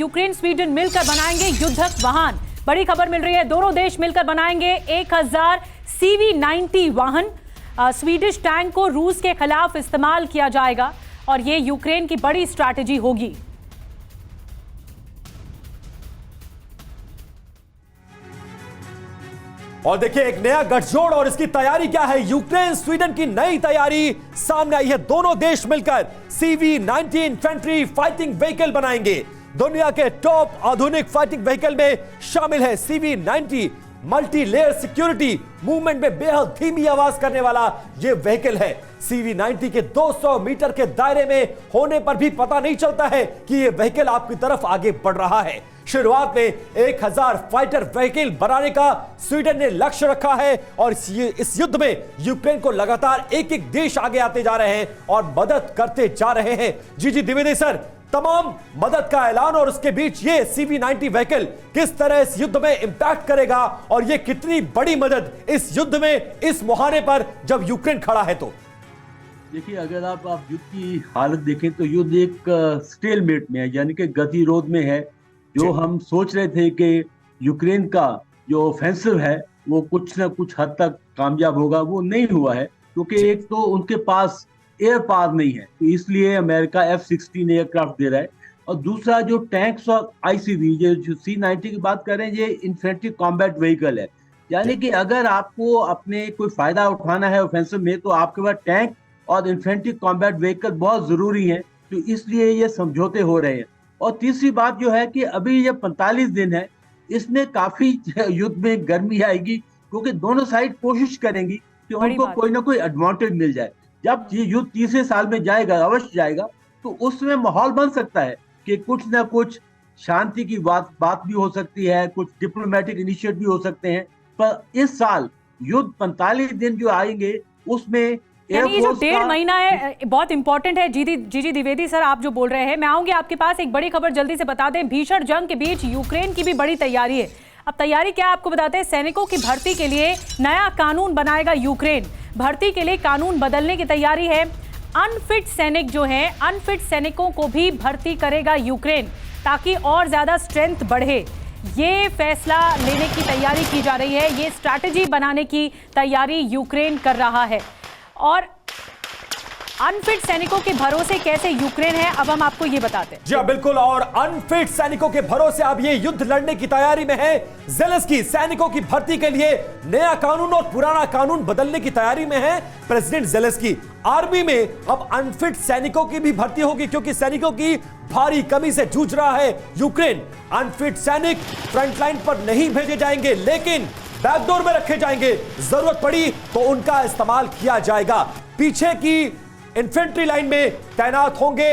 Ukraine Sweden मिलकर बनाएंगे युद्धक वाहन। बड़ी खबर मिल रही है, दोनों देश मिलकर बनाएंगे 1000 CV90 वाहन। स्वीडिश टैंक को रूस के खिलाफ इस्तेमाल किया जाएगा और ये यूक्रेन की बड़ी स्ट्रैटेजी होगी। और देखिए एक नया गठजोड़ और इसकी तैयारी क्या है। यूक्रेन स्वीडन की नई तैयारी सामने आई है। दोनों देश मिलकर CV90 इन्फेंट्री फाइटिंग व्हीकल बनाएंगे। दुनिया के टॉप आधुनिक फाइटिंग व्हीकल में शामिल है CV90। Multi layer security movement में बेहद धीमी आवाज करने वाला यह व्हीकल है। CV90 के 200 मीटर के दायरे में होने पर भी पता नहीं चलता है कि यह व्हीकल आपकी तरफ आगे बढ़ रहा है। शुरुआत में 1000 फाइटर व्हीकल बनाने का स्वीडन ने लक्ष्य रखा है और इस युद्ध में यूक्रेन को लगातार एक एक देश आगे आते जा रहे हैं और मदद करते जा रहे हैं। जी द्विवेदी सर, तमाम मदद का ऐलान और उसके बीच ये CV90 व्हीकल किस तरह इस युद्ध में इंपैक्ट करेगा और ये कितनी बड़ी मदद इस युद्ध में, इस मुहाने पर जब यूक्रेन खड़ा है। तो देखिए, अगर आप युद्ध की हालत देखें तो युद्ध एक स्टेलमेट में है, यानी कि गतिरोध में है। जो हम सोच रहे थे कि यूक्रेन का जो ऑफेंसिव है वो कुछ ना कुछ हद तक कामयाब होगा, वो नहीं हुआ है, क्योंकि एक तो उनके पास एयर पावर नहीं है, तो इसलिए अमेरिका F-16 एयरक्राफ्ट दे रहा है। और दूसरा जो टैंक्स और ICV जो C90 की बात कर रहे हैं, ये इन्फेंट्री कॉम्बैट व्हीकल है। यानी कि अगर आपको अपने कोई फायदा उठाना है ऑफेंसिव में, तो आपके पास टैंक और इन्फेंट्री कॉम्बैट व्हीकल बहुत जरूरी है। तो इसलिए ये समझौते हो रहे हैं। और तीसरी बात जो है कि अभी ये 45 दिन है, इसमें काफी युद्ध में गर्मी आएगी, क्योंकि दोनों साइड कोशिश करेंगी कि उनको कोई ना कोई एडवांटेज मिल जाए। जब ये युद्ध तीसरे साल में जाएगा, अवश्य जाएगा, तो उसमें माहौल बन सकता है कि कुछ ना कुछ शांति की बात भी हो सकती है, कुछ डिप्लोमेटिक इनिशिएटिव भी हो सकते हैं। पर इस साल युद्ध 45 दिन जो आएंगे उसमें ये जो 1.5 महीना है बहुत इंपॉर्टेंट है। जी द्विवेदी सर, आप जो बोल रहे हैं, मैं आऊंगी आपके पास। एक बड़ी खबर जल्दी से बता दें, भीषण जंग के बीच यूक्रेन की भी बड़ी तैयारी है। अब तैयारी क्या आपको बताते हैं। सैनिकों की भर्ती के लिए नया कानून बनाएगा यूक्रेन। भर्ती के लिए कानून बदलने की तैयारी है। अनफिट सैनिक जो हैं, अनफिट सैनिकों को भी भर्ती करेगा यूक्रेन, ताकि और ज्यादा स्ट्रेंथ बढ़े। ये फैसला लेने की तैयारी की जा रही है, ये स्ट्रैटेजी बनाने की तैयारी यूक्रेन कर रहा है। और अनफिट सैनिकों के भरोसे कैसे यूक्रेन है, अब हम आपको ये बताते हैं। जी हाँ, बिल्कुल। और अनफिट सैनिकों के भरोसे अब ये युद्ध लड़ने की तैयारी में है ज़ेलेंस्की। सैनिकों की भर्ती के लिए नया कानून और पुराना कानून बदलने की तैयारी में है प्रेसिडेंट ज़ेलेंस्की। आर्मी में अब अनफिट सैनिकों की भी भर्ती होगी, क्योंकि सैनिकों की भारी कमी से जूझ रहा है यूक्रेन। अनफिट सैनिक फ्रंटलाइन पर नहीं भेजे जाएंगे, लेकिन बैकडोर में रखे जाएंगे। जरूरत पड़ी तो उनका इस्तेमाल किया जाएगा। पीछे की इन्फेंट्री लाइन में तैनात होंगे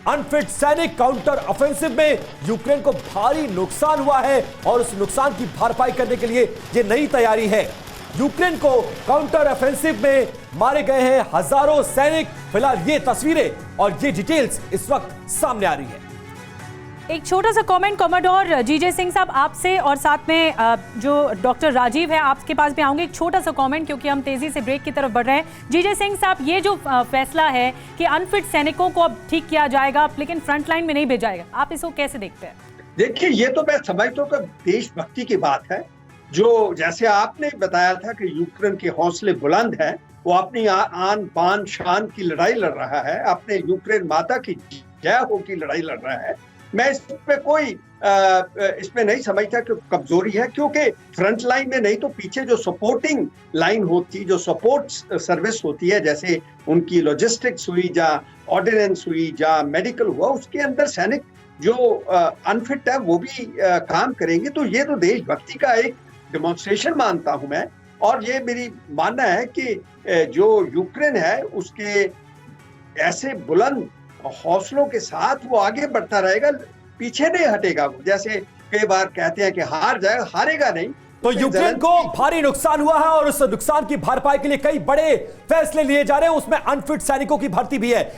अनफिट सैनिक। काउंटर ऑफेंसिव में यूक्रेन को भारी नुकसान हुआ है और उस नुकसान की भरपाई करने के लिए यह नई तैयारी है। यूक्रेन को काउंटर ऑफेंसिव में मारे गए हैं हजारों सैनिक। फिलहाल ये तस्वीरें और ये डिटेल्स इस वक्त सामने आ रही है। एक छोटा सा कमेंट कॉमोडोर जीजे सिंह साहब आपसे, और साथ में जो डॉक्टर राजीव है आपके पास भी आऊंगे। एक छोटा सा कमेंट, क्योंकि हम तेजी से ब्रेक की तरफ बढ़ रहे हैं। जीजे सिंह साहब, ये जो फैसला है कि अनफिट सैनिकों को अब ठीक किया जाएगा लेकिन फ्रंट लाइन में नहीं भेजाएगा, आप इसको कैसे देखते हैं? देखिए, ये तो मैं समझता हूँ कि देशभक्ति की बात है। जो जैसे आपने बताया था कि यूक्रेन के हौसले बुलंद है, वो अपनी आन बान शान की लड़ाई लड़ रहा है, अपने यूक्रेन माता की जय हो की लड़ाई लड़ रहा है। मैं इस पे कोई इसमें नहीं समझता कि कमजोरी है, क्योंकि फ्रंट लाइन में नहीं तो पीछे जो सपोर्टिंग लाइन होती, जो सपोर्ट सर्विस होती है, जैसे उनकी लॉजिस्टिक्स हुई, या ऑर्डिनेंस हुई, या मेडिकल हुआ, उसके अंदर सैनिक जो अनफिट है वो भी काम करेंगे। तो ये तो देशभक्ति का एक डेमोन्स्ट्रेशन मानता हूं मैं। और ये मेरी मानना है कि जो यूक्रेन है उसके ऐसे बुलंद हौसलों के साथ वो आगे बढ़ता रहेगा, पीछे नहीं हटेगा। वो जैसे कई बार कहते हैं कि हार जाएगा, हारेगा नहीं। तो यूक्रेन को भारी नुकसान हुआ है और उस नुकसान की भरपाई के लिए कई बड़े फैसले लिए जा रहे हैं, उसमें अनफिट सैनिकों की भर्ती भी है।